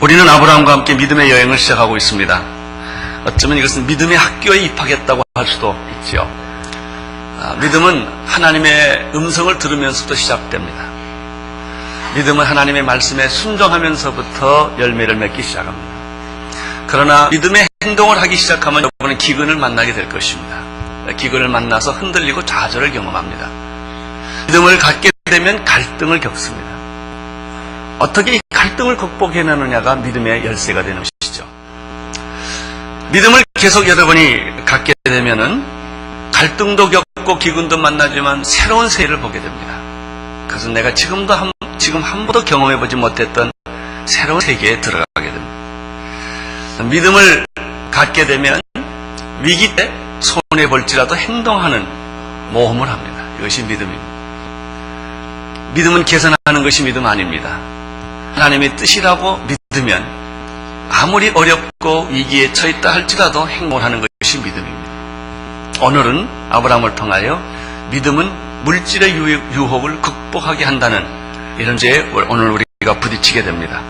우리는 아브라함과 함께 믿음의 여행을 시작하고 있습니다. 어쩌면 이것은 믿음의 학교에 입학했다고 할 수도 있죠. 믿음은 하나님의 음성을 들으면서부터 시작됩니다. 믿음은 하나님의 말씀에 순종하면서부터 열매를 맺기 시작합니다. 그러나 믿음의 행동을 하기 시작하면 여러분은 기근을 만나게 될 것입니다. 기근을 만나서 흔들리고 좌절을 경험합니다. 믿음을 갖게 되면 갈등을 겪습니다. 어떻게 이 갈등을 극복해내느냐가 믿음의 열쇠가 되는 것이죠. 믿음을 계속 여러분이 갖게 되면은 갈등도 겪고 기근도 만나지만 새로운 세계를 보게 됩니다. 그것은 내가 지금 한 번도 경험해보지 못했던 새로운 세계에 들어가게 됩니다. 믿음을 갖게 되면 위기 때 손해볼지라도 행동하는 모험을 합니다. 이것이 믿음입니다. 믿음은 계산하는 것이 믿음 아닙니다. 하나님의 뜻이라고 믿으면 아무리 어렵고 위기에 처했다 할지라도 행동하는 것이 믿음입니다. 오늘은 아브라함을 통하여 믿음은 물질의 유혹을 극복하게 한다는 이런 주제에 오늘 우리가 부딪히게 됩니다.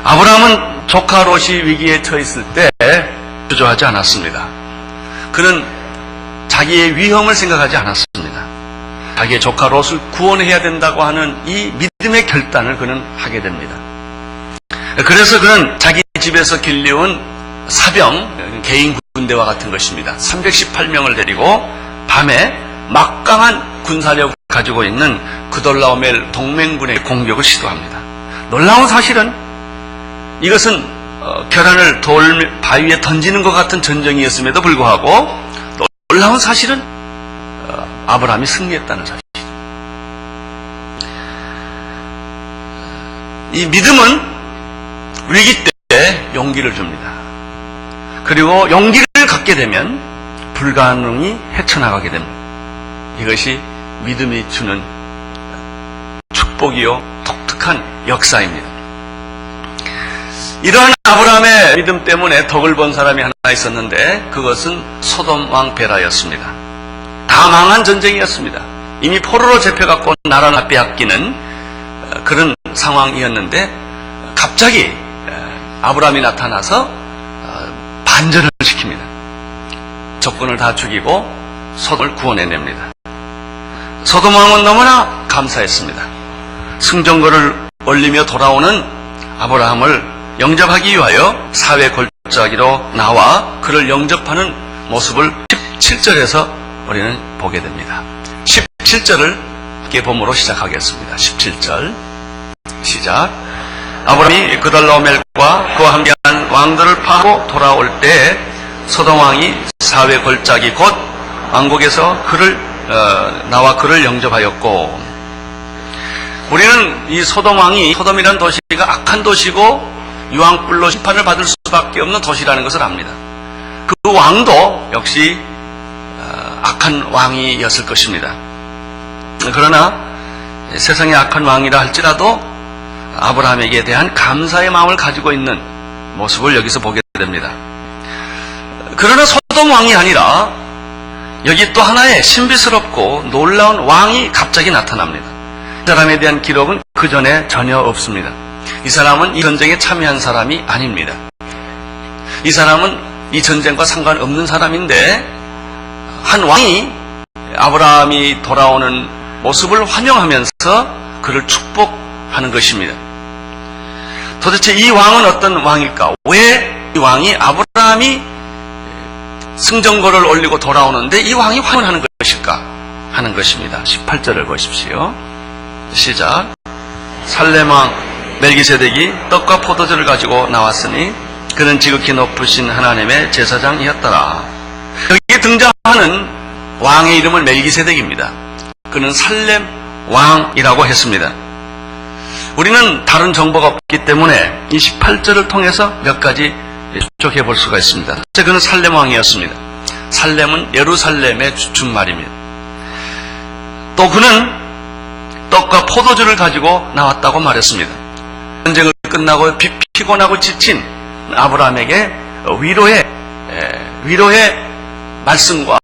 아브라함은 조카 롯이 위기에 처했을 때 주저하지 않았습니다. 그는 자기의 위험을 생각하지 않았습니다. 자기의 조카 롯을 구원해야 된다고 하는 이 믿음의 결단을 그는 하게 됩니다. 그래서 그는 자기 집에서 길러온 사병, 개인 군대와 같은 것입니다. 318명을 데리고 밤에 막강한 군사력을 가지고 있는 그돌라오멜 동맹군의 공격을 시도합니다. 놀라운 사실은 이것은 계란을 돌 바위에 던지는 것 같은 전쟁이었음에도 불구하고 놀라운 사실은 아브라함이 승리했다는 사실이죠. 이 믿음은 위기 때 용기를 줍니다. 그리고 용기를 갖게 되면 불가능이 헤쳐나가게 됩니다. 이것이 믿음이 주는 축복이요 독특한 역사입니다. 이러한 아브라함의 믿음 때문에 덕을 본 사람이 하나 있었는데 그것은 소돔 왕 베라였습니다. 다 망한 전쟁이었습니다. 이미 포로로 잡혀갖고 나라나 빼앗기는 그런 상황이었는데 갑자기 아브라함이 나타나서 반전을 시킵니다. 적군을 다 죽이고 소돔을 구원해냅니다. 소돔 왕은 너무나 감사했습니다. 승전거를 올리며 돌아오는 아브라함을 영접하기 위하여 사회 골짜기로 나와 그를 영접하는 모습을 17절에서 우리는 보게 됩니다. 17절을 함께 봄으로 시작하겠습니다. 17절 시작. 아브라함이 그돌라오멜과 그와 함께한 왕들을 파하고 돌아올 때 소돔 왕이 사회 골짜기 곧 왕국에서 나와 그를 영접하였고, 우리는 이 소돔 왕이 소돔이라는 도시가 악한 도시고 유황불로 심판을 받을 수밖에 없는 도시라는 것을 압니다. 그 왕도 역시 악한 왕이었을 것입니다. 그러나 세상에 악한 왕이라 할지라도 아브라함에게 대한 감사의 마음을 가지고 있는 모습을 여기서 보게 됩니다. 그러나 소돔 왕이 아니라 여기 또 하나의 신비스럽고 놀라운 왕이 갑자기 나타납니다. 이 사람에 대한 기록은 그 전에 전혀 없습니다. 이 사람은 이 전쟁에 참여한 사람이 아닙니다. 이 사람은 이 전쟁과 상관없는 사람인데 한 왕이 아브라함이 돌아오는 모습을 환영하면서 그를 축복하는 것입니다. 도대체 이 왕은 어떤 왕일까? 왜 이 왕이 아브라함이 승전거를 올리고 돌아오는데 이 왕이 환영하는 것일까? 하는 것입니다. 18절을 보십시오. 시작. 살렘 왕 멜기세덱이 떡과 포도주를 가지고 나왔으니 그는 지극히 높으신 하나님의 제사장이었더라. 여기에 등장하는 왕의 이름은 멜기세덱입니다. 그는 살렘 왕이라고 했습니다. 우리는 다른 정보가 없기 때문에 이 18절을 통해서 몇 가지 추적해 볼 수가 있습니다. 첫째, 그는 살렘 왕이었습니다. 살렘은 예루살렘의 준말입니다. 또 그는 떡과 포도주를 가지고 나왔다고 말했습니다. 전쟁을 끝나고 피곤하고 지친 아브라함에게 위로의 말씀과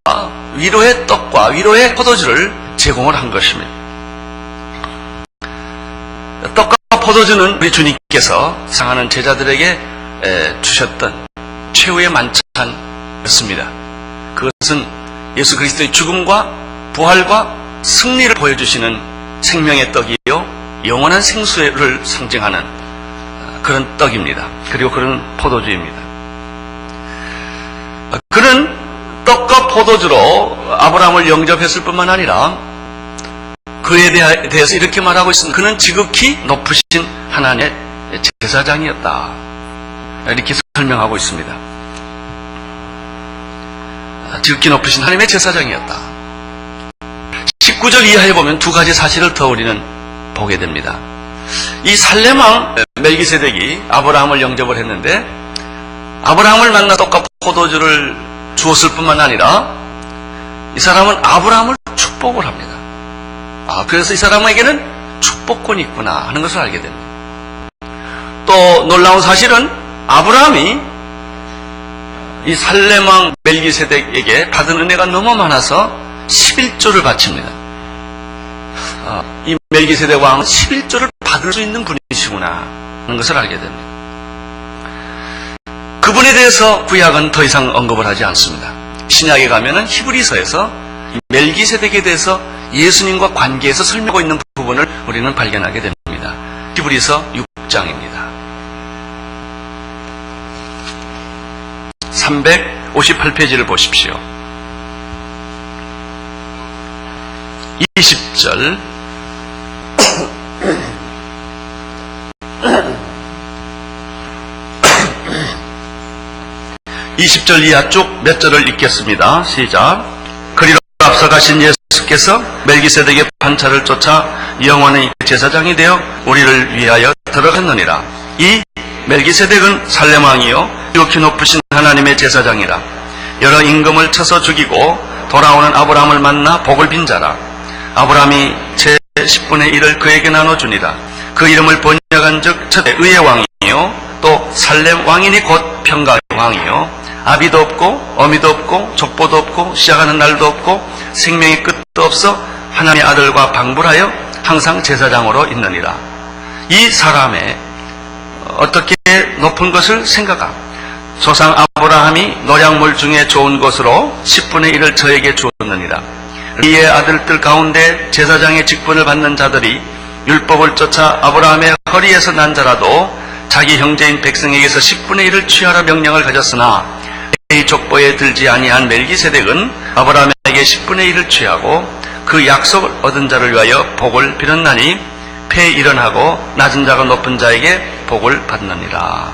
위로의 떡과 위로의 포도주를 제공을 한 것입니다. 떡과 포도주는 우리 주님께서 사랑하는 제자들에게 주셨던 최후의 만찬이었습니다. 그것은 예수 그리스도의 죽음과 부활과 승리를 보여주시는 생명의 떡이요 영원한 생수를 상징하는 그런 떡입니다. 그리고 그런 포도주입니다. 그는 떡과 포도주로 아브라함을 영접했을 뿐만 아니라 그에 대해서 이렇게 말하고 있습니다. 그는 지극히 높으신 하나님의 제사장이었다. 이렇게 설명하고 있습니다. 지극히 높으신 하나님의 제사장이었다. 19절 이하에 보면 두 가지 사실을 더 우리는 보게 됩니다. 이 살렘왕 멜기세덱이 아브라함을 영접을 했는데 아브라함을 만나 떡과 포도주를 주었을 뿐만 아니라 이 사람은 아브라함을 축복을 합니다. 그래서 이 사람에게는 축복권이 있구나 하는 것을 알게 됩니다. 또 놀라운 사실은 아브라함이 이 살렘왕 멜기세덱에게 받은 은혜가 너무 많아서 11조를 바칩니다. 이 멜기세덱 왕은 11조를 받을 수 있는 분이시구나 하는 것을 알게 됩니다. 그분에 대해서 구약은 더 이상 언급을 하지 않습니다. 신약에 가면은 히브리서에서 멜기세덱에 대해서 예수님과 관계에서 설명하고 있는 부분을 우리는 발견하게 됩니다. 히브리서 6장입니다. 358페이지를 보십시오. 20절 20절 이하 쭉 몇 절을 읽겠습니다. 시작. 그리로 앞서가신 예수께서 멜기세덱의 판차를 쫓아 영원의 제사장이 되어 우리를 위하여 들어갔느니라. 이 멜기세덱은 살렘왕이요 지극히 높으신 하나님의 제사장이라. 여러 임금을 쳐서 죽이고 돌아오는 아브라함을 만나 복을 빈 자라. 아브라함이 제 10분의 1을 그에게 나눠주니라. 그 이름을 번역한 즉 첫째 의의 왕이요 또 살렘 왕이니 곧 평가의 왕이요 아비도 없고 어미도 없고 족보도 없고 시작하는 날도 없고 생명의 끝도 없어 하나님의 아들과 방불하여 항상 제사장으로 있느니라. 이 사람의 어떻게 높은 것을 생각함. 조상 아브라함이 노량물 중에 좋은 것으로 10분의 1을 저에게 주었느니라. 이의 아들들 가운데 제사장의 직분을 받는 자들이 율법을 쫓아 아브라함의 허리에서 난 자라도 자기 형제인 백성에게서 10분의 1을 취하라 명령을 가졌으나 이 족보에 들지 아니한 멜기세덱은 아브라함에게 10분의 1을 취하고 그 약속을 얻은 자를 위하여 복을 빌었나니 폐일언하고 낮은 자가 높은 자에게 복을 받느니라.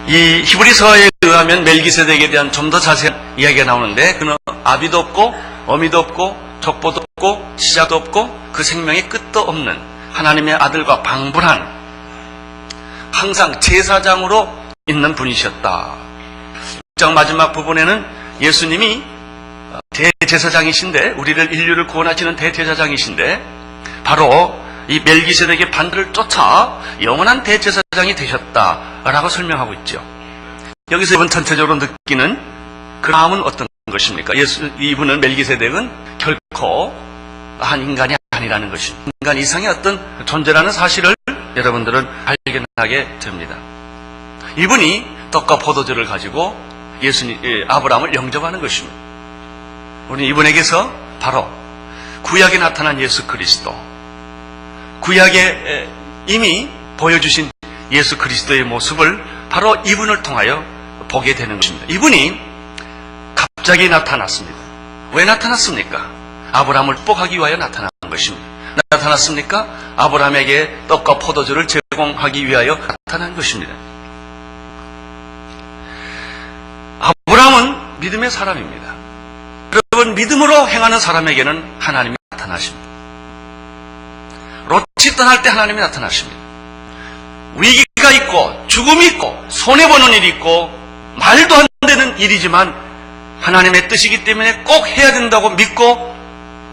이 히브리서에 의하면 멜기세덱에 대한 좀 더 자세한 이야기가 나오는데 그는 아비도 없고 어미도 없고 족보도 없고 시작도 없고 그 생명의 끝도 없는 하나님의 아들과 방불한 항상 제사장으로 있는 분이셨다. 6장 마지막 부분에는 예수님이 대제사장이신데 우리를 인류를 구원하시는 대제사장이신데 바로 이 멜기세덱의 반대를 쫓아 영원한 대제사장이 되셨다라고 설명하고 있죠. 여기서 이번 전체적으로 느끼는 그 마음은 어떤 것입니까? 이분은 멜기세덱은 결코 한 인간이 아니라는 것입니다. 인간 이상의 어떤 존재라는 사실을 여러분들은 발견하게 됩니다. 이분이 떡과 포도주를 가지고 아브라함을 영접하는 것입니다. 우리 이분에게서 바로 구약에 나타난 예수 그리스도, 구약에 이미 보여주신 예수 그리스도의 모습을 바로 이분을 통하여 보게 되는 것입니다. 이분이 갑자기 나타났습니다. 왜 나타났습니까? 아브라함을 축복하기 위하여 나타난 것입니다. 나타났습니까? 아브라함에게 떡과 포도주를 제공하기 위하여 나타난 것입니다. 아브라함은 믿음의 사람입니다. 여러분, 믿음으로 행하는 사람에게는 하나님이 나타나십니다. 롯이 떠날 때 하나님이 나타나십니다. 위기가 있고 죽음이 있고 손해보는 일이 있고 말도 안 되는 일이지만 하나님의 뜻이기 때문에 꼭 해야 된다고 믿고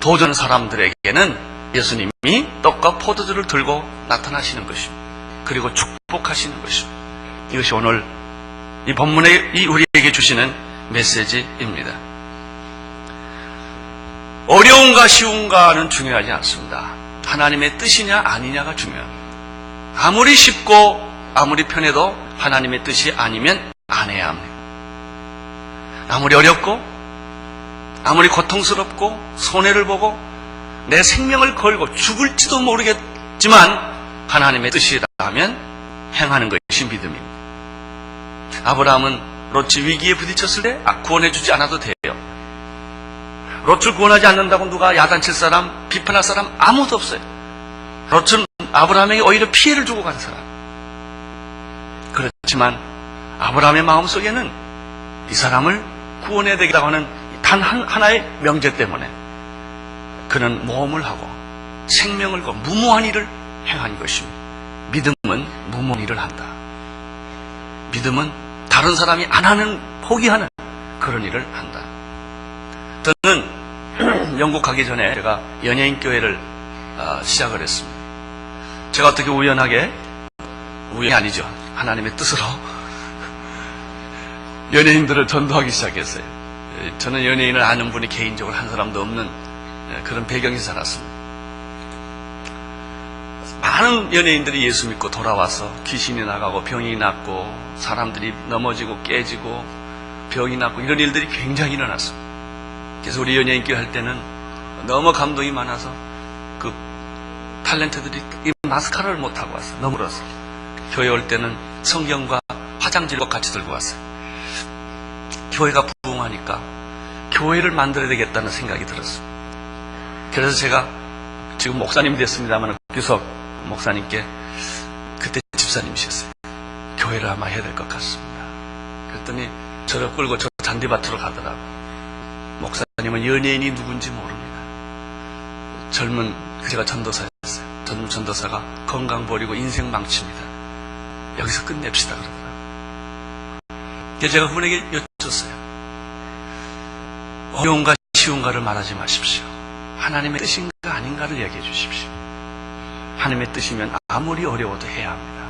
도전 사람들에게는 예수님이 떡과 포도주를 들고 나타나시는 것입니다. 그리고 축복하시는 것입니다. 이것이 오늘 이 본문에 우리에게 주시는 메시지입니다. 어려운가 쉬운가는 중요하지 않습니다. 하나님의 뜻이냐 아니냐가 중요합니다. 아무리 쉽고 아무리 편해도 하나님의 뜻이 아니면 안 해야 합니다. 아무리 어렵고 아무리 고통스럽고 손해를 보고 내 생명을 걸고 죽을지도 모르겠지만 하나님의 뜻이라면 행하는 것이 믿음입니다. 아브라함은 롯이 위기에 부딪혔을 때 구원해주지 않아도 돼요. 롯을 구원하지 않는다고 누가 야단칠 사람, 비판할 사람 아무도 없어요. 롯은 아브라함에게 오히려 피해를 주고 간 사람. 그렇지만 아브라함의 마음속에는 이 사람을 구원해야 되겠다고 하는 단 하나의 명제 때문에 그는 모험을 하고 생명을 거 무모한 일을 행한 것입니다. 믿음은 무모한 일을 한다. 믿음은 다른 사람이 안 하는, 포기하는 그런 일을 한다. 저는 영국 가기 전에 제가 연예인 교회를 시작을 했습니다. 제가 어떻게 우연이 아니죠. 하나님의 뜻으로 연예인들을 전도하기 시작했어요. 저는 연예인을 아는 분이 개인적으로 한 사람도 없는 그런 배경에서 살았습니다. 많은 연예인들이 예수 믿고 돌아와서 귀신이 나가고 병이 낫고 사람들이 넘어지고 깨지고 병이 낫고 이런 일들이 굉장히 일어났습니다. 그래서 우리 연예인 교회 할 때는 너무 감동이 많아서 그 탤런트들이 이 마스카라를 못하고 왔어요. 너무 울었어요. 교회 올 때는 성경과 화장지를 같이 들고 왔어요. 교회가 부흥하니까 교회를 만들어야 되겠다는 생각이 들었어요. 그래서 제가 지금 목사님이 됐습니다만 규석 목사님께 그때 집사님이셨어요. 교회를 아마 해야 될 것 같습니다. 그랬더니 저를 끌고 저 잔디밭으로 가더라고요. 목사님은 연예인이 누군지 모릅니다. 젊은 제가 전도사였어요. 젊은 전도사가 건강 버리고 인생 망칩니다. 여기서 끝냅시다 그러더라고요. 그래서 제가 그분에게 여쭸어요. 어려운가 쉬운가를 말하지 마십시오. 하나님의 뜻인가 아닌가를 얘기해 주십시오. 하나님의 뜻이면 아무리 어려워도 해야 합니다.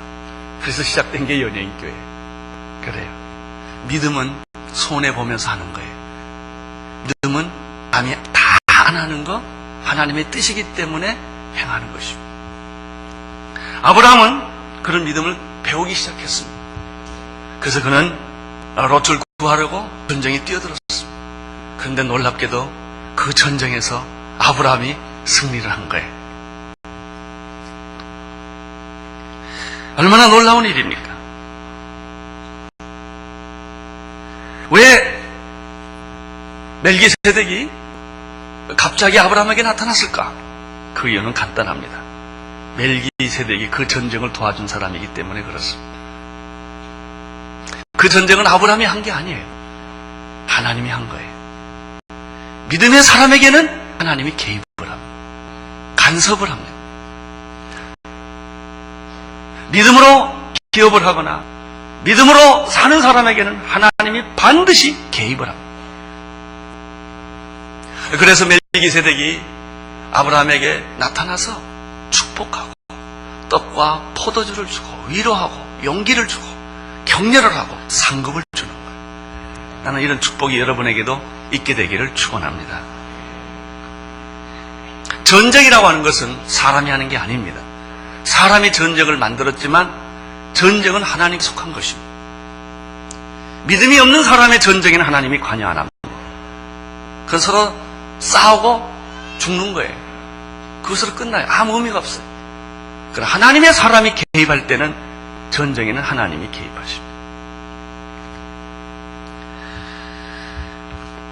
그래서 시작된 게 연예인교회. 그래요. 믿음은 손해보면서 하는 거예요. 믿음은 남이 다 안 하는 거 하나님의 뜻이기 때문에 행하는 것입니다. 아브라함은 그런 믿음을 배우기 시작했습니다. 그래서 그는 롯을 구하려고 전쟁에 뛰어들었습니다. 그런데 놀랍게도 그 전쟁에서 아브라함이 승리를 한 거예요. 얼마나 놀라운 일입니까? 왜 멜기세덱이 갑자기 아브라함에게 나타났을까? 그 이유는 간단합니다. 멜기세덱이 그 전쟁을 도와준 사람이기 때문에 그렇습니다. 그 전쟁은 아브라함이 한 게 아니에요. 하나님이 한 거예요. 믿음의 사람에게는 하나님이 개입을 합니다. 간섭을 합니다. 믿음으로 기업을 하거나 믿음으로 사는 사람에게는 하나님이 반드시 개입을 합니다. 그래서 멜기세덱이 아브라함에게 나타나서 축복하고 떡과 포도주를 주고 위로하고 용기를 주고 격려를 하고 상급을 주는 거예요. 나는 이런 축복이 여러분에게도 있게 되기를 축원합니다. 전쟁이라고 하는 것은 사람이 하는 게 아닙니다. 사람이 전쟁을 만들었지만 전쟁은 하나님이 속한 것입니다. 믿음이 없는 사람의 전쟁에는 하나님이 관여 안 합니다. 그건 서로 싸우고 죽는 거예요. 그것으로 끝나요. 아무 의미가 없어요. 그러나 하나님의 사람이 개입할 때는 전쟁에는 하나님이 개입하십니다.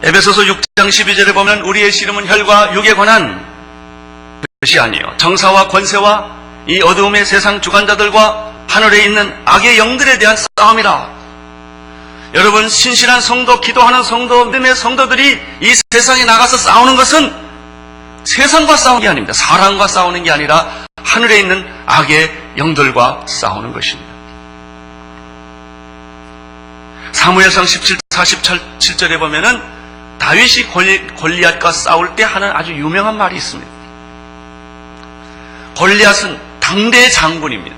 에베소서 6장 12절에 보면 우리의 씨름은 혈과 육에 관한 것이 아니요 정사와 권세와 이 어두움의 세상 주관자들과 하늘에 있는 악의 영들에 대한 싸움이라. 여러분, 신실한 성도, 기도하는 성도, 믿음의 성도들이 이 세상에 나가서 싸우는 것은 세상과 싸우는 게 아닙니다. 사람과 싸우는 게 아니라 하늘에 있는 악의 영들과 싸우는 것입니다. 사무엘상 47절에 보면은 다윗이 골리앗과 싸울 때 하는 아주 유명한 말이 있습니다. 골리앗은 당대의 장군입니다.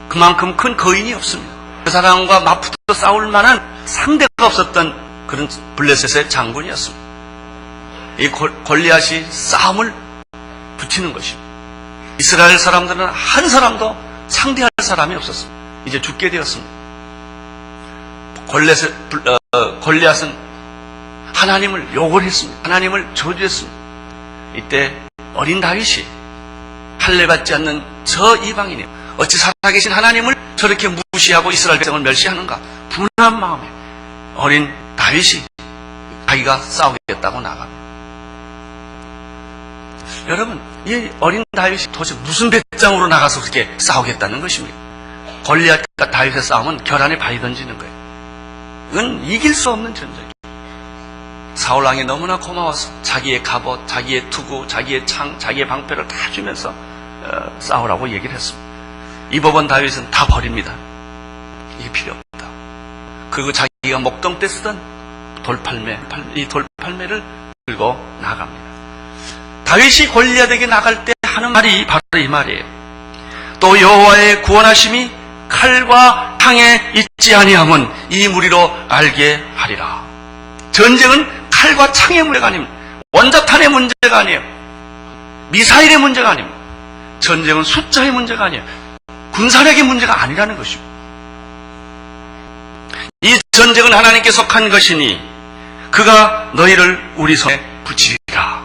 그만큼 큰 거인이 없습니다. 그 사람과 맞붙어 싸울 만한 상대가 없었던 그런 블레셋의 장군이었습니다. 이 골리앗이 싸움을 붙이는 것입니다. 이스라엘 사람들은 한 사람도 상대할 사람이 없었습니다. 이제 죽게 되었습니다. 골리앗은 하나님을 욕을 했습니다. 하나님을 저주했습니다. 이때 어린 다윗이 할례받지 않는 저 이방인이 어찌 살아계신 하나님을 저렇게 무시하고 이스라엘 백성을 멸시하는가? 분한 마음에 어린 다윗이 자기가 싸우겠다고 나갑니다. 여러분, 이 어린 다윗이 도대체 무슨 배짱으로 나가서 그렇게 싸우겠다는 것입니까? 골리앗과 다윗의 싸움은 결안에 바위 던지는 거예요. 이건 이길 수 없는 전쟁이에요. 사울왕이 너무나 고마워서 자기의 갑옷, 자기의 투구, 자기의 창, 자기의 방패를 다 주면서 싸우라고 얘기를 했습니다. 이 법은 다윗은 다 버립니다. 이게 필요 없다. 그리고 자기가 목동 때 쓰던 돌팔매, 이 돌팔매를 들고 나갑니다. 다윗이 골리앗에게 나갈 때 하는 말이 바로 이 말이에요. 또 여호와의 구원하심이 칼과 창에 있지 아니함은 이 무리로 알게 하리라. 전쟁은 칼과 창의 문제가 아닙니다. 원자탄의 문제가 아니에요. 미사일의 문제가 아닙니다. 전쟁은 숫자의 문제가 아니에요. 군사력의 문제가 아니라는 것입니다. 이 전쟁은 하나님께 속한 것이니 그가 너희를 우리 손에 붙이리라.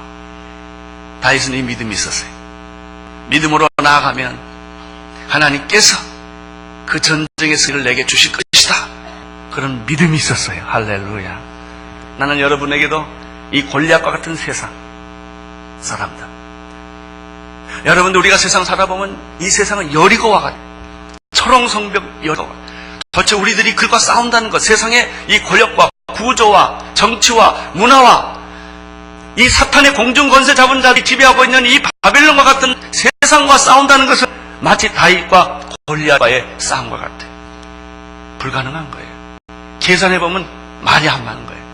다윗은 이 믿음이 있었어요. 믿음으로 나아가면 하나님께서 그 전쟁의 승리를 내게 주실 것이다. 그런 믿음이 있었어요. 할렐루야. 나는 여러분에게도 이 골리앗과 같은 세상 사람들, 여러분들 우리가 세상 살아보면 이 세상은 여리고와 같아요. 초롱성벽 여리고. 도대체 우리들이 그것과 싸운다는 것, 세상의 이 권력과 구조와 정치와 문화와 이 사탄의 공중권세 잡은 자들이 지배하고 있는 이 바벨론과 같은 세상과 싸운다는 것은 마치 다윗과 골리앗과의 싸움과 같아요. 불가능한 거예요. 계산해보면 말이 안 맞는 거예요.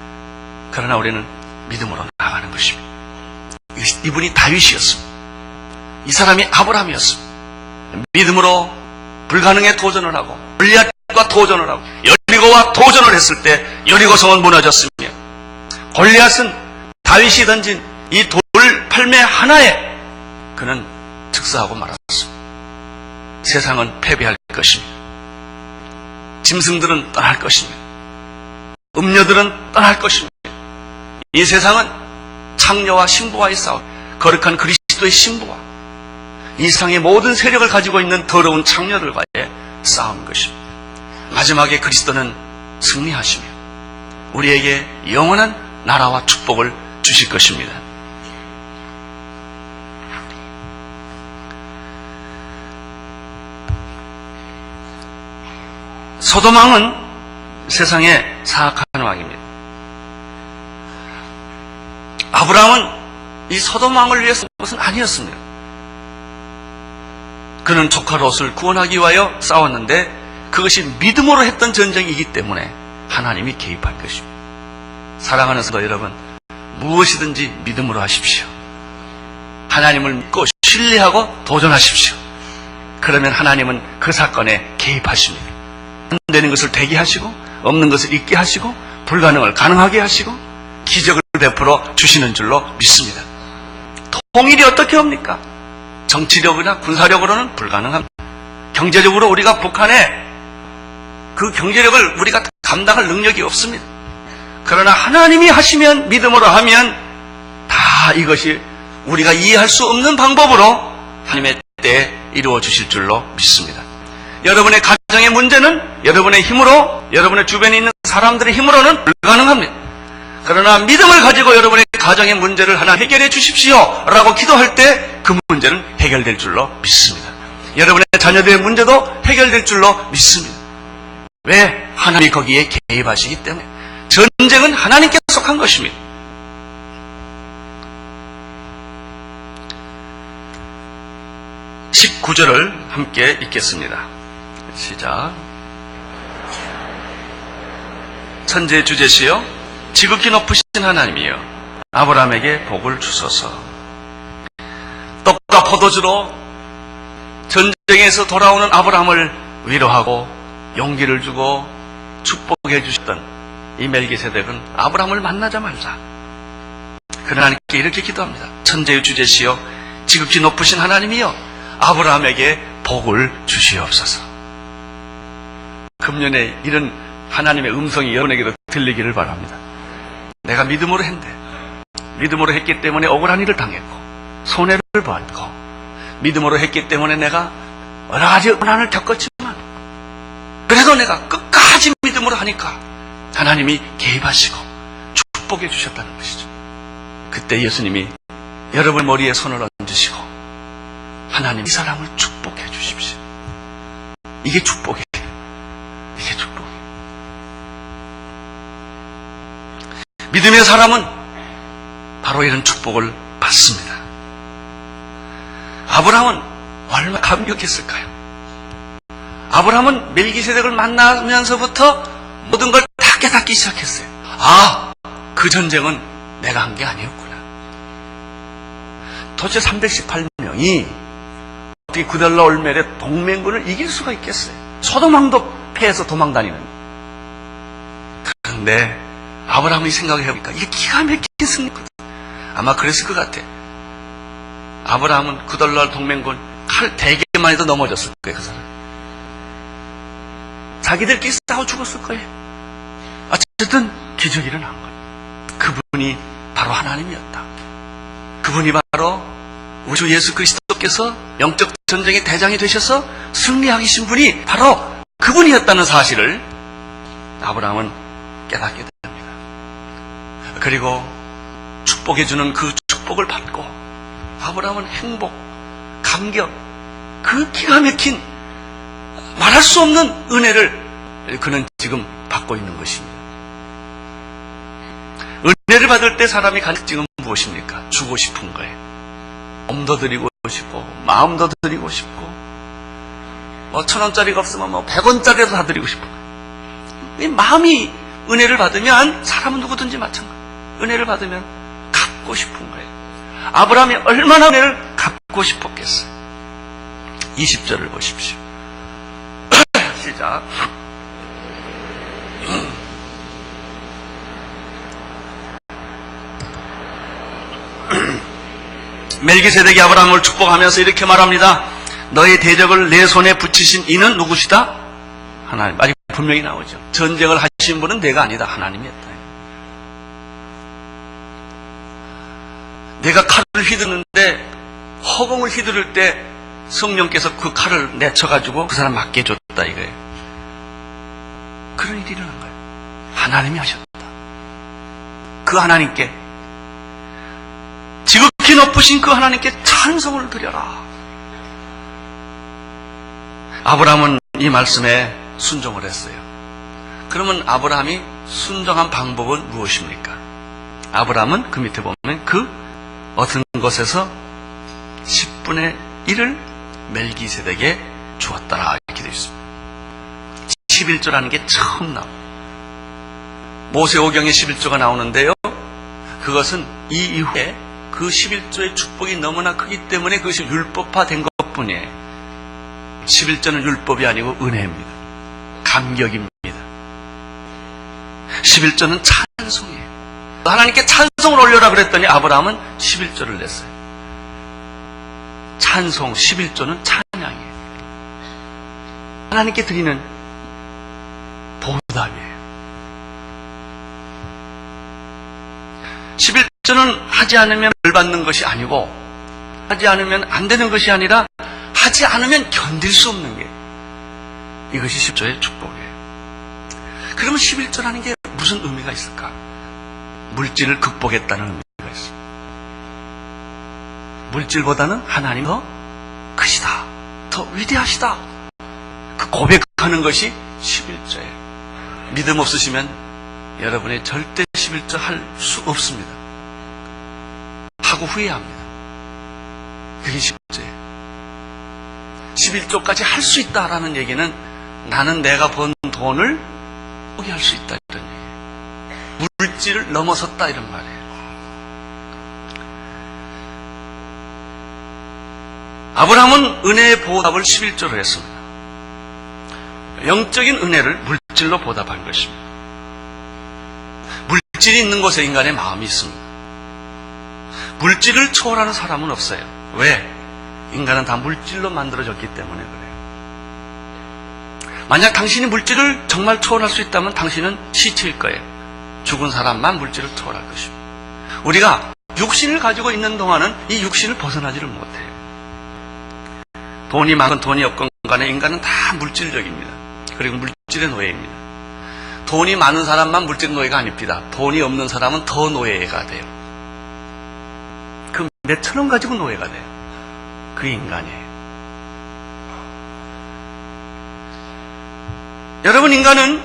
그러나 우리는 믿음으로 나가는 것입니다. 이분이 다윗이었습니다. 이 사람이 아브라함이었습니다. 믿음으로 불가능에 도전을 하고 골리앗과 도전을 하고 여리고와 도전을 했을 때 여리고 성은 무너졌으며 골리앗은 다윗이 던진 이 돌팔매 하나에 그는 즉사하고 말았습니다. 세상은 패배할 것입니다. 짐승들은 떠날 것입니다. 음녀들은 떠날 것입니다. 이 세상은 창녀와 신부와의 싸움, 거룩한 그리스도의 신부와 이 세상의 모든 세력을 가지고 있는 더러운 창녀들과의 싸움인 것입니다. 마지막에 그리스도는 승리하시며 우리에게 영원한 나라와 축복을 주실 것입니다. 소돔 왕은 세상의 사악한 왕입니다. 아브라함은 이 소돔 왕을 위해서 온 것은 아니었습니다. 그는 조카 롯을 구원하기 위하여 싸웠는데 그것이 믿음으로 했던 전쟁이기 때문에 하나님이 개입한 것입니다. 사랑하는 성도 여러분, 무엇이든지 믿음으로 하십시오. 하나님을 믿고 신뢰하고 도전하십시오. 그러면 하나님은 그 사건에 개입하십니다. 안 되는 것을 되게 하시고 없는 것을 있게 하시고 불가능을 가능하게 하시고 기적을 베풀어 주시는 줄로 믿습니다. 통일이 어떻게 옵니까? 정치력이나 군사력으로는 불가능합니다. 경제적으로 우리가 북한에 그 경제력을 우리가 감당할 능력이 없습니다. 그러나 하나님이 하시면 믿음으로 하면 다 이것이 우리가 이해할 수 없는 방법으로 하나님의 때에 이루어 주실 줄로 믿습니다. 여러분의 가정의 문제는 여러분의 힘으로, 여러분의 주변에 있는 사람들의 힘으로는 불가능합니다. 그러나 믿음을 가지고 여러분의 가정의 문제를 하나 해결해 주십시오 라고 기도할 때 그 문제는 해결될 줄로 믿습니다. 여러분의 자녀들의 문제도 해결될 줄로 믿습니다. 왜? 하나님이 거기에 개입하시기 때문에. 전쟁은 하나님께 속한 것입니다. (19절을) 함께 읽겠습니다. 시작. 천지의 주제시여 지극히 높으신 하나님이여 아브라함에게 복을 주소서. 떡과 포도주로 전쟁에서 돌아오는 아브라함을 위로하고 용기를 주고 축복해 주셨던 이 멜기세덱은 아브라함을 만나자마자 그는 하나님께 이렇게 기도합니다. 천지의 주제시여 지극히 높으신 하나님이여 아브라함에게 복을 주시옵소서. 금년에 이런 하나님의 음성이 여러분에게도 들리기를 바랍니다. 내가 믿음으로 했는데, 믿음으로 했기 때문에 억울한 일을 당했고 손해를 받고, 믿음으로 했기 때문에 내가 여러 가지 고난을 겪었지만 그래도 내가 끝까지 믿음으로 하니까 하나님이 개입하시고 축복해 주셨다는 것이죠. 그때 예수님이 여러분 머리에 손을 얹으시고 하나님 이 사람을 축복해 주십시오. 이게 축복이에요. 이게 축복이에요. 믿음의 사람은 바로 이런 축복을 받습니다. 아브라함은 얼마나 감격했을까요? 아브라함은 멜기세덱을 만나면서부터 모든 걸 다 깨닫기 시작했어요. 아, 그 전쟁은 내가 한 게 아니었구나. 도대체 318명이 어떻게 그달라 올멜의 동맹군을 이길 수가 있겠어요? 소돔왕도 패해서 도망다니는. 그런데 아브라함이 생각해보니까 이게 기가 막힌 승리거든. 아마 그랬을 것 같아. 아브라함은 그달라 동맹군 칼 대개만 해도 넘어졌을 거예요. 그 사람. 자기들끼리 싸워 죽었을 거예요. 어쨌든 기적이 일어난 거예요. 그분이 바로 하나님이었다. 그분이 바로 우리 주 예수 그리스도께서 영적 전쟁의 대장이 되셔서 승리하신 분이 바로 그분이었다는 사실을 아브라함은 깨닫게 됩니다. 그리고 축복해주는 그 축복을 받고 아브라함은 행복, 감격, 그 기가 막힌 말할 수 없는 은혜를 그는 지금 받고 있는 것입니다. 은혜를 받을 때 사람이 가진 특징은 무엇입니까? 주고 싶은 거예요. 몸도 드리고 싶고 마음도 드리고 싶고 1,000원짜리가 없으면 100원짜리라도 다 드리고 싶은 거예요. 이 마음이 은혜를 받으면 사람은 누구든지 마찬가지예요. 은혜를 받으면 갖고 싶은 거예요. 아브라함이 얼마나 은혜를 갖고 싶었겠어요. 20절을 보십시오. 시작. 멜기세덱이 아브라함을 축복하면서 이렇게 말합니다. 너의 대적을 내 손에 붙이신 이는 누구시다? 하나님. 아직 분명히 나오죠. 전쟁을 하신 분은 내가 아니다. 하나님이었다. 내가 칼을 휘두르는데 허공을 휘두를 때 성령께서 그 칼을 내쳐가지고 그 사람 맞게 해줬다 이거예요. 그런 일이 일어난 거예요. 하나님이 하셨다. 그 하나님께, 지극히 높으신 그 하나님께 찬송을 드려라. 아브라함은 이 말씀에 순종을 했어요. 그러면 아브라함이 순종한 방법은 무엇입니까? 아브라함은 그 밑에 보면 그 어떤 것에서 10분의 1을 멜기세덱에게 주었더라 이렇게 되어 있습니다. 11조라는 게 처음 나옵니다. 모세오경에 11조가 나오는데요. 그것은 이 이후에 그 11조의 축복이 너무나 크기 때문에 그것이 율법화된 것뿐이에요. 11조는 율법이 아니고 은혜입니다. 감격입니다. 11조는 찬송이에요. 하나님께 찬송을 올려라 그랬더니 아브라함은 11조를 냈어요. 찬송 11조는 찬양이에요. 하나님께 드리는 보답이에요. 11조는 하지 않으면 벌 받는 것이 아니고 하지 않으면 안 되는 것이 아니라 하지 않으면 견딜 수 없는 게 이것이 10조의 축복이에요. 그러면 11조라는 게 무슨 의미가 있을까? 물질을 극복했다는 의미가 있습니다. 물질보다는 하나님 더 크시다, 더 위대하시다, 그 고백하는 것이 11조예요. 믿음 없으시면 여러분이 절대 11조 할 수 없습니다. 하고 후회합니다. 그게 11조예요. 11조까지 할 수 있다라는 얘기는 나는 내가 번 돈을 포기할 수 있다 이런 얘기예요. 물질을 넘어섰다 이런 말이에요. 아브라함은 은혜의 보답을 11조로 했습니다. 영적인 은혜를 물질로 보답한 것입니다. 물질이 있는 곳에 인간의 마음이 있습니다. 물질을 초월하는 사람은 없어요. 왜? 인간은 다 물질로 만들어졌기 때문에 그래요. 만약 당신이 물질을 정말 초월할 수 있다면 당신은 시체일 거예요. 죽은 사람만 물질을 초월할 것입니다. 우리가 육신을 가지고 있는 동안은 이 육신을 벗어나지를 못해요. 돈이 많건 돈이 없건 간에 인간은 다 물질적입니다. 그리고 물질의 노예입니다. 돈이 많은 사람만 물질의 노예가 아닙니다. 돈이 없는 사람은 더 노예가 돼요. 그 몇천 원 가지고 노예가 돼요. 그 인간이에요. 여러분, 인간은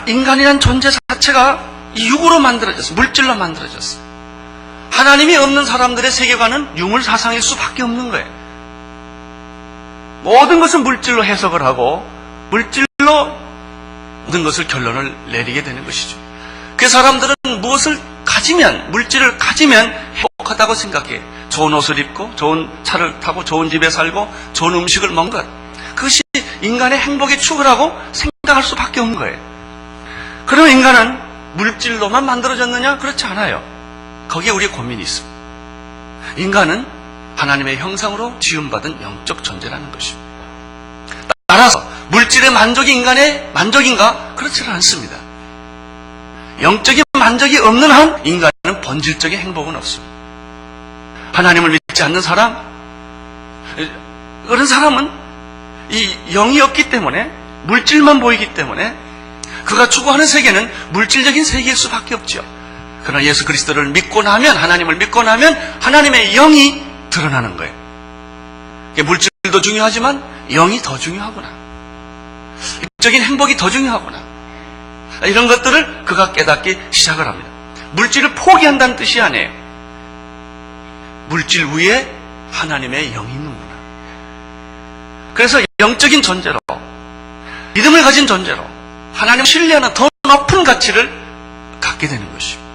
인간이란 존재 자체가 이 육으로 만들어졌어요. 물질로 만들어졌어요. 하나님이 없는 사람들의 세계관은 유물 사상일 수밖에 없는 거예요. 모든 것은 물질로 해석을 하고 물질로 모든 것을 결론을 내리게 되는 것이죠. 그 사람들은 무엇을 가지면, 물질을 가지면 행복하다고 생각해요. 좋은 옷을 입고 좋은 차를 타고 좋은 집에 살고 좋은 음식을 먹는 것, 그것이 인간의 행복의 축이라고 생각할 수밖에 없는 거예요. 그러면 인간은 물질로만 만들어졌느냐? 그렇지 않아요. 거기에 우리의 고민이 있습니다. 인간은 하나님의 형상으로 지음받은 영적 존재라는 것입니다. 따라서 물질의 만족이 인간의 만족인가? 그렇지는 않습니다. 영적인 만족이 없는 한 인간은 본질적인 행복은 없습니다. 하나님을 믿지 않는 사람, 그런 사람은 이 영이 없기 때문에, 물질만 보이기 때문에 그가 추구하는 세계는 물질적인 세계일 수밖에 없죠. 그러나 예수 그리스도를 믿고 나면, 하나님을 믿고 나면 하나님의 영이 드러나는 거예요. 물질도 중요하지만 영이 더 중요하구나, 영적인 행복이 더 중요하구나, 이런 것들을 그가 깨닫기 시작을 합니다. 물질을 포기한다는 뜻이 아니에요. 물질 위에 하나님의 영이 있는구나. 그래서 영적인 존재로, 믿음을 가진 존재로 하나님을 신뢰하는 더 높은 가치를 갖게 되는 것입니다.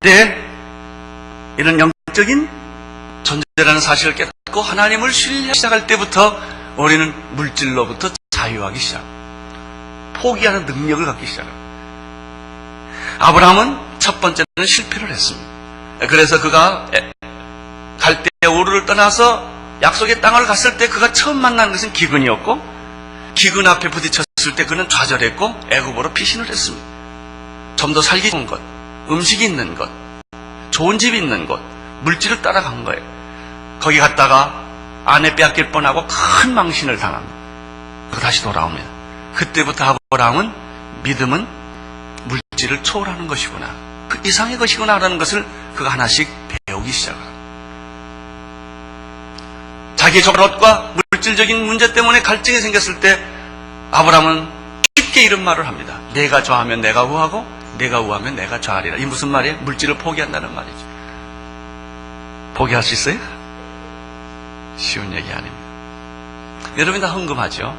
네, 이런 영적인 존재라는 사실을 깨닫고 하나님을 신뢰하기 시작할 때부터 우리는 물질로부터 자유하기 시작합니다. 포기하는 능력을 갖기 시작합니다. 아브라함은 첫 번째는 실패를 했습니다. 그래서 그가 갈대아 우르를 떠나서 약속의 땅을 갔을 때 그가 처음 만난 것은 기근이었고, 기근 앞에 부딪혔을 때 그는 좌절했고 애굽으로 피신을 했습니다. 좀 더 살기 좋은 것, 음식이 있는 것, 좋은 집이 있는 곳, 물질을 따라간 거예요. 거기 갔다가 아내 빼앗길 뻔하고 큰 망신을 당합니다. 다시 돌아옵니다. 그때부터 아브라함은 믿음은 물질을 초월하는 것이구나, 그 이상의 것이구나 라는 것을 그가 하나씩 배우기 시작합니다. 자기의 롯과 물질적인 문제 때문에 갈증이 생겼을 때 아브라함은 쉽게 이런 말을 합니다. 내가 좌하면 내가 우하고 내가 우하면 내가 좌하리라. 이 무슨 말이에요? 물질을 포기한다는 말이죠. 포기할 수 있어요? 쉬운 얘기 아닙니다. 여러분 다 헌금하죠?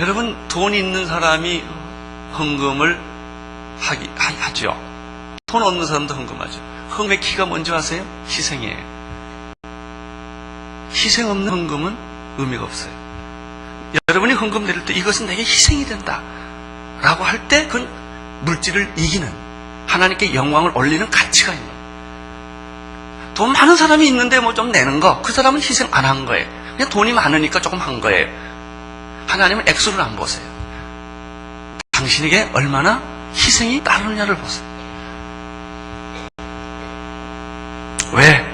여러분, 돈이 있는 사람이 헌금을 하죠. 돈 없는 사람도 헌금하죠. 헌금의 키가 뭔지 아세요? 희생이에요. 희생 없는 헌금은 의미가 없어요. 여러분이 헌금 드릴 때 이것은 내게 희생이 된다 라고 할 때 그건 물질을 이기는, 하나님께 영광을 올리는 가치가 있는 거예요. 돈 많은 사람이 있는데 뭐 좀 내는 거, 그 사람은 희생 안 한 거예요. 그냥 돈이 많으니까 조금 한 거예요. 하나님은 액수를 안 보세요. 당신에게 얼마나 희생이 따르느냐를 보세요. 왜?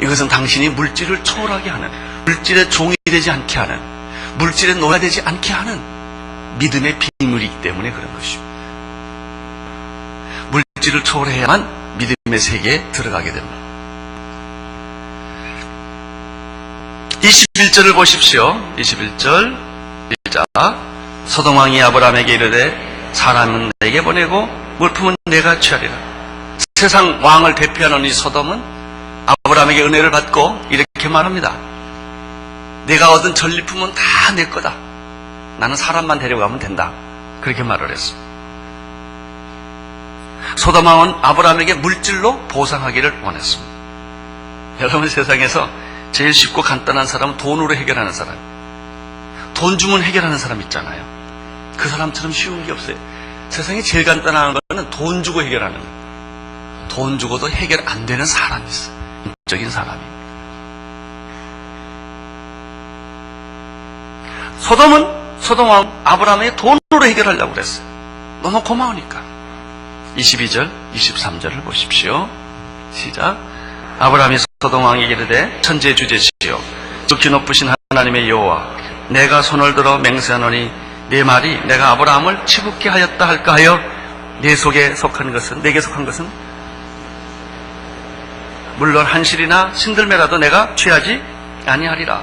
이것은 당신이 물질을 초월하게 하는, 물질의 종이 되지 않게 하는, 물질에 노예되지 않게 하는 믿음의 비밀이기 때문에 그런 것입니다. 물질을 초월해야만 믿음의 세계에 들어가게 됩니다. 21절을 보십시오. 21절 시작. 소돔 왕이 아브라함에게 이르되 사람은 내게 보내고 물품은 내가 취하리라. 세상 왕을 대표하는 이 소돔은 아브라함에게 은혜를 받고 이렇게 말합니다. 내가 얻은 전리품은 다 내 거다. 나는 사람만 데려가면 된다. 그렇게 말을 했습니다. 소돔 왕은 아브라함에게 물질로 보상하기를 원했습니다. 여러분, 세상에서 제일 쉽고 간단한 사람은 돈으로 해결하는 사람, 돈 주면 해결하는 사람 있잖아요. 그 사람처럼 쉬운 게 없어요. 세상에 제일 간단한 거는 돈 주고 해결하는 거예요. 돈 주고도 해결 안 되는 사람이 있어요. 인적인 사람이. 소돔 왕 아브라함의 돈으로 해결하려고 그랬어요. 너무 고마우니까. 22절, 23절을 보십시오. 시작. 아브라함이 소돔 왕에게 이르되 천지의 주제시여 지극히 높으신 하나님의 여호와, 내가 손을 들어 맹세하노니 네 말이 내가 아브라함을 치붙게 하였다 할까 하여 내게 속한 것은 물론 한실이나 신들매라도 내가 취하지 아니하리라.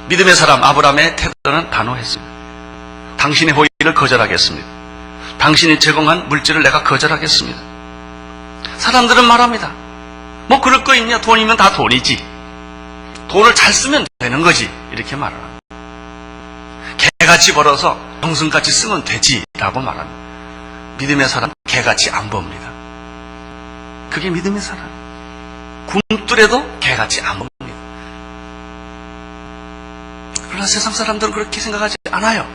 믿음의 사람 아브라함의 태도는 단호했습니다. 당신의 호의를 거절하겠습니다. 당신이 제공한 물질을 내가 거절하겠습니다. 사람들은 말합니다. 뭐 그럴 거 있냐? 돈이면 다 돈이지. 돈을 잘 쓰면 되는 거지. 이렇게 말을 합니다. 개같이 벌어서 정승같이 쓰면 되지 라고 말합니다. 믿음의 사람 개같이 안 법니다. 그게 믿음의 사람. 굶더라도 개같이 안 법니다. 그러나 세상 사람들은 그렇게 생각하지 않아요.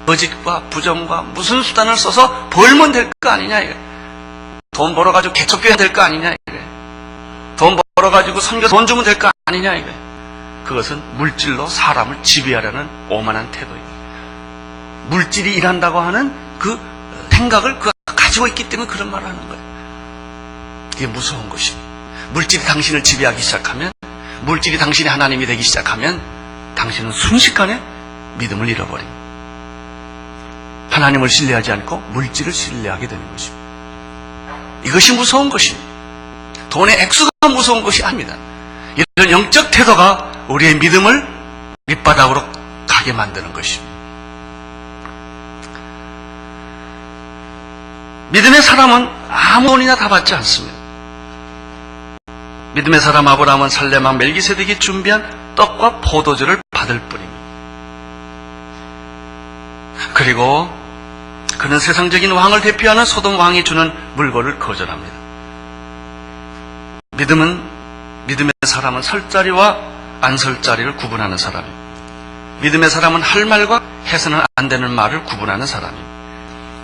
거짓과 부정과 무슨 수단을 써서 벌면 될 거 아니냐 이게. 돈 벌어가지고 개척교회 될 거 아니냐 이게. 돈 벌어가지고 선교 돈 주면 될 거 아니냐 이게. 그것은 물질로 사람을 지배하려는 오만한 태도입니다. 물질이 일한다고 하는 그 생각을 그가 가지고 있기 때문에 그런 말을 하는 거예요. 그게 무서운 것입니다. 물질이 당신을 지배하기 시작하면, 물질이 당신의 하나님이 되기 시작하면 당신은 순식간에 믿음을 잃어버립니다. 하나님을 신뢰하지 않고 물질을 신뢰하게 되는 것입니다. 이것이 무서운 것입니다. 돈의 액수가 무서운 것이 아닙니다. 이런 영적 태도가 우리의 믿음을 밑바닥으로 가게 만드는 것입니다. 믿음의 사람은 아무 돈이나 다 받지 않습니다. 믿음의 사람 아브라함은 살레만 멜기세덱이 준비한 떡과 포도주를 받을 뿐입니다. 그리고 그는 세상적인 왕을 대표하는 소돔 왕이 주는 물건을 거절합니다. 믿음의 사람은 설 자리와 안 설 자리를 구분하는 사람입니다. 믿음의 사람은 할 말과 해서는 안 되는 말을 구분하는 사람입니다.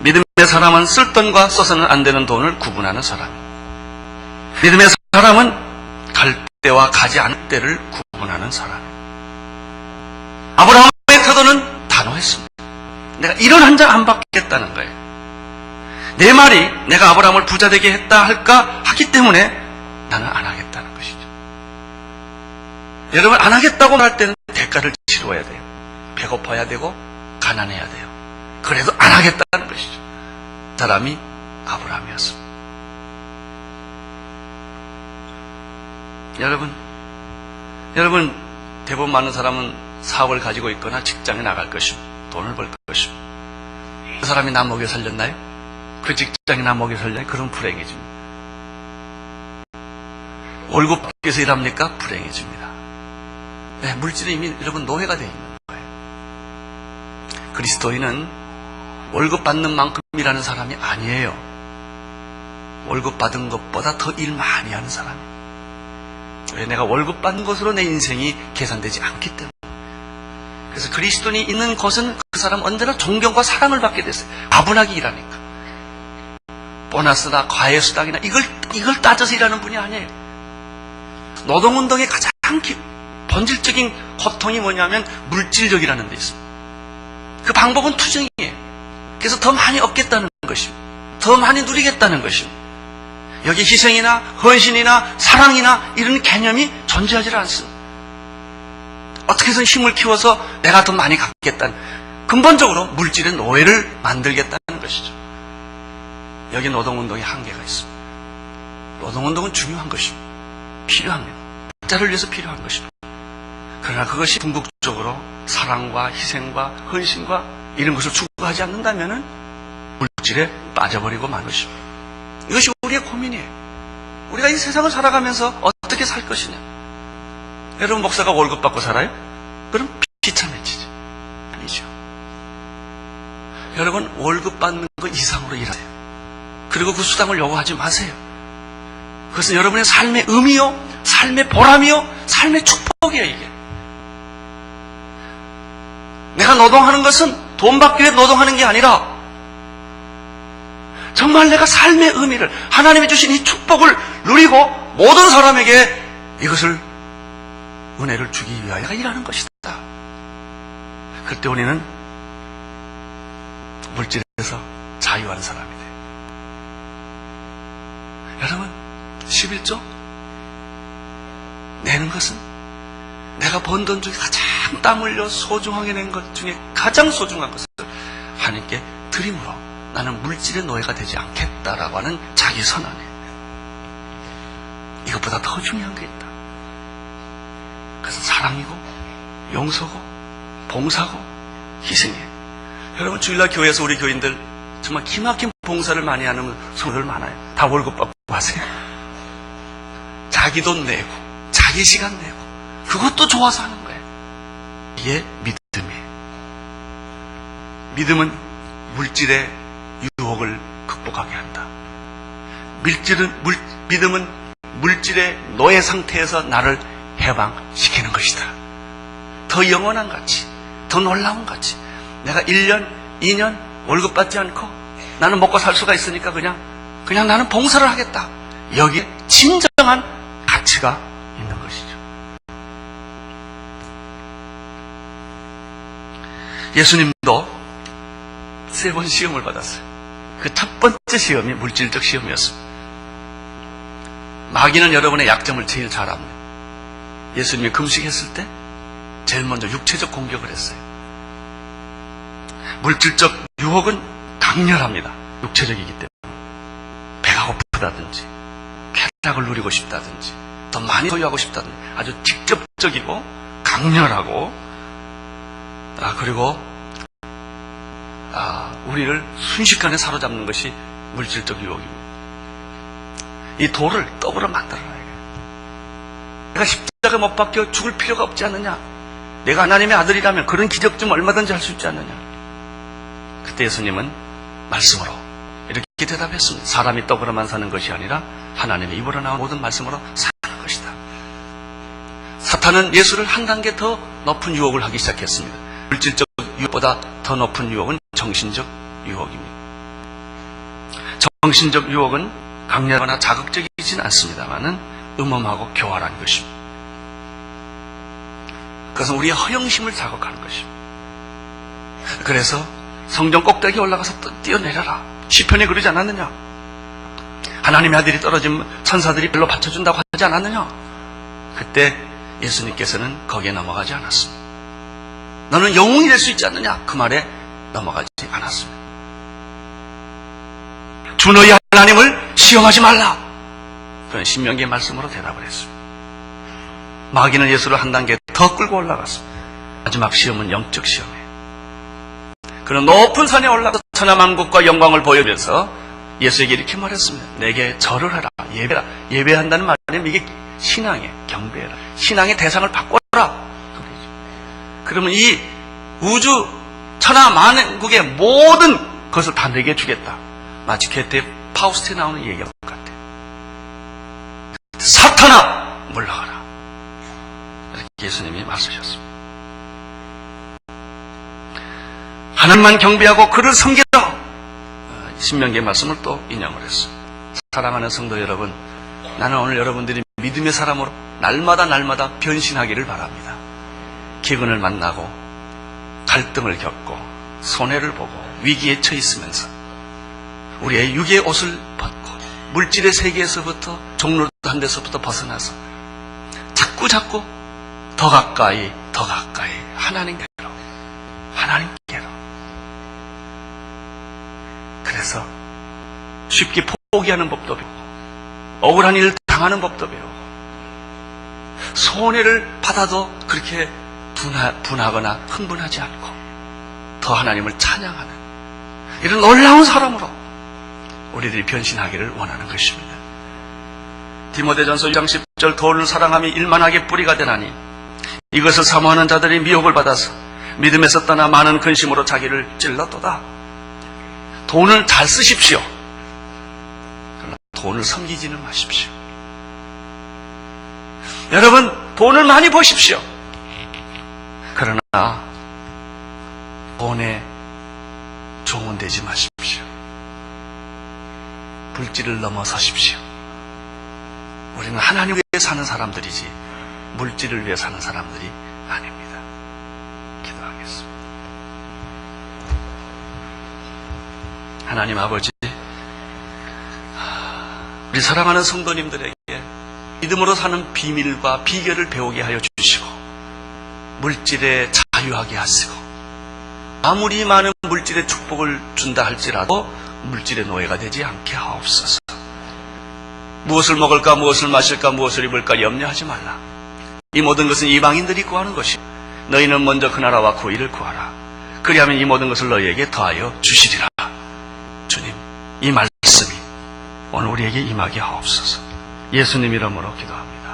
믿음의 사람은 쓸 돈과 써서는 안 되는 돈을 구분하는 사람입니다. 믿음의 사람은 갈 때와 가지 않을 때를 구분하는 사람입니다. 아브라함의 태도는 단호했습니다. 내가 1원 한 장 안 받겠다는 거예요. 내 말이 내가 아브라함을 부자 되게 했다 할까 하기 때문에 나는 안 하겠다는 것이죠. 여러분, 안 하겠다고 할 때는 대가를 치러야 돼요. 배고파야 되고 가난해야 돼요. 그래도 안 하겠다는 것이죠. 그 사람이 아브라함이었습니다. 여러분 대부분 많은 사람은 사업을 가지고 있거나 직장에 나갈 것입니다. 돈을 벌 것입니다. 그 사람이 나 먹여 살렸나요? 그 직장이 나 먹여 살렸나요? 그럼 불행해집니다. 월급 받기위해서 일합니까? 불행해집니다. 네, 물질은 이미 여러분 노예가 되어 있는 거예요. 그리스도인은 월급 받는 만큼이라는 사람이 아니에요. 월급 받은 것보다 더 일 많이 하는 사람이에요. 왜? 내가 월급 받는 것으로 내 인생이 계산되지 않기 때문에. 그래서 그리스도인이 있는 것은 그 사람 언제나 존경과 사랑을 받게 됐어요. 과분하게 일하니까. 보너스나 과외수당이나 이걸 따져서 일하는 분이 아니에요. 노동운동의 가장 본질적인 고통이 뭐냐면 물질력이라는 데 있습니다. 그 방법은 투정이에요. 그래서 더 많이 얻겠다는 것입니다. 더 많이 누리겠다는 것입니다. 여기 희생이나 헌신이나 사랑이나 이런 개념이 존재하지 않습니다. 어떻게 해서 힘을 키워서 내가 더 많이 갖겠다는, 근본적으로 물질의 노예를 만들겠다는 것이죠. 여기 노동운동의 한계가 있습니다. 노동운동은 중요한 것입니다. 필요합니다. 자를 위해서 필요한 것입니다. 그러나 그것이 궁극적으로 사랑과 희생과 헌신과 이런 것을 추구하지 않는다면 물질에 빠져버리고 만 것입니다. 이것이 우리의 고민이에요. 우리가 이 세상을 살아가면서 어떻게 살 것이냐. 여러분, 목사가 월급 받고 살아요? 그럼 비참해지죠. 아니죠. 여러분, 월급 받는 것 이상으로 일하세요. 그리고 그 수당을 요구하지 마세요. 그것은 여러분의 삶의 의미요, 삶의 보람이요, 삶의 축복이에요. 이게 내가 노동하는 것은 돈 받기 위해 노동하는 게 아니라 정말 내가 삶의 의미를, 하나님이 주신 이 축복을 누리고 모든 사람에게 이것을, 은혜를 주기 위하여 일하는 것이다. 그때 우리는 물질에서 자유한 사람이 돼요. 여러분, 11조 내는 것은 내가 번 돈 중에 가장 땀 흘려 소중하게 낸 것 중에 가장 소중한 것을 하나님께 드림으로 나는 물질의 노예가 되지 않겠다라고 하는 자기 선언이에요. 이것보다 더 중요한 게 있다. 그래서 사랑이고 용서고 봉사고 희생이에요. 여러분, 주일날 교회에서 우리 교인들 정말 기막힌 봉사를 많이 하는 소들 많아요. 다 월급 받고 하세요. 자기 돈 내고 자기 시간 내고 그것도 좋아서 하는 거예요. 이게 믿음이에요. 믿음은 물질의 유혹을 극복하게 한다. 믿음은 물질의 노예 상태에서 나를 해방시키는 것이다. 더 영원한 가치, 더 놀라운 가치. 내가 1년, 2년 월급 받지 않고 나는 먹고 살 수가 있으니까 그냥 나는 봉사를 하겠다. 여기에 진정한 가치가 있는 것이죠. 예수님도 3번 시험을 받았어요. 그 첫 번째 시험이 물질적 시험이었습니다. 마귀는 여러분의 약점을 제일 잘 압니다. 예수님이 금식했을 때 제일 먼저 육체적 공격을 했어요. 물질적 유혹은 강렬합니다. 육체적이기 때문에. 배가 고프다든지 쾌락을 누리고 싶다든지 더 많이 소유하고 싶다든지 아주 직접적이고 강렬하고 그리고 우리를 순식간에 사로잡는 것이 물질적 유혹입니다. 이 돌을 떡으로 만들어놔야 해요. 내가 십자가 못 박혀 죽을 필요가 없지 않느냐? 내가 하나님의 아들이라면 그런 기적 좀 얼마든지 할 수 있지 않느냐? 그때 예수님은 말씀으로 이렇게 대답했습니다. 사람이 떡으로만 사는 것이 아니라 하나님의 입으로 나온 모든 말씀으로 사는 것이다. 사탄은 예수를 한 단계 더 높은 유혹을 하기 시작했습니다. 물질적 유혹보다 더 높은 유혹은 정신적 유혹입니다. 정신적 유혹은 강렬하거나 자극적이진 않습니다만은 음험하고 교활한 것입니다. 그것은 우리의 허영심을 자극하는 것입니다. 그래서 성전 꼭대기에 올라가서 뛰어내려라. 시편에 그러지 않았느냐? 하나님의 아들이 떨어지면 천사들이 별로 받쳐준다고 하지 않았느냐? 그때 예수님께서는 거기에 넘어가지 않았습니다. 너는 영웅이 될 수 있지 않느냐? 그 말에 넘어가지 않았습니다. 주 너희 하나님을 시험하지 말라. 그런 신명기의 말씀으로 대답을 했습니다. 마귀는 예수를 한 단계 더 끌고 올라갔습니다. 마지막 시험은 영적 시험이에요. 그는 높은 산에 올라가서 천하만국과 영광을 보여주면서 예수에게 이렇게 말했습니다. 내게 절을 하라, 예배라. 예배한다는 말은 이게 신앙의 경배라. 신앙의 대상을 바꿔라. 그러면 이 우주 천하만국의 모든 것을 다 내게 주겠다. 마치 게테 파우스트에 나오는 얘기와 같아. 사탄아 물러가라. 이렇게 예수님이 말씀하셨습니다. 하나님만 경배하고 그를 섬기라. 신명기의 말씀을 또 인용을 했습니다. 사랑하는 성도 여러분, 나는 오늘 여러분들이 믿음의 사람으로 날마다 변신하기를 바랍니다. 기근을 만나고 갈등을 겪고 손해를 보고 위기에 처했으면서 우리의 육의 옷을 벗고 물질의 세계에서부터 종로한 데서부터 벗어나서 자꾸 더 가까이 하나님께로 그래서 쉽게 포기하는 법도 배우고 억울한 일을 당하는 법도 배우고 손해를 받아도 그렇게 분하거나 흥분하지 않고 더 하나님을 찬양하는 이런 놀라운 사람으로 우리들이 변신하기를 원하는 것입니다. 디모데전서 6장 10절 돈을 사랑함이 일만하게 뿌리가 되나니 이것을 사모하는 자들이 미혹을 받아서 믿음에서 떠나 많은 근심으로 자기를 찔렀도다. 돈을 잘 쓰십시오. 그러나 돈을 섬기지는 마십시오. 여러분, 돈을 많이 버십시오. 그러나 돈에 종은 되지 마십시오. 물질을 넘어서십시오. 우리는 하나님을 위해 사는 사람들이지 물질을 위해 사는 사람들이 아닙니다. 기도하겠습니다. 하나님 아버지, 우리 사랑하는 성도님들에게 믿음으로 사는 비밀과 비결을 배우게 하여 주시고 물질에 자유하게 하시고 아무리 많은 물질의 축복을 준다 할지라도 물질의 노예가 되지 않게 하옵소서. 무엇을 먹을까, 무엇을 마실까, 무엇을 입을까 염려하지 말라. 이 모든 것은 이방인들이 구하는 것이 너희는 먼저 그 나라와 그 일을 구하라. 그리하면 이 모든 것을 너희에게 더하여 주시리라. 주님, 이 말씀이 오늘 우리에게 임하게 하옵소서. 예수님 이름으로 기도합니다.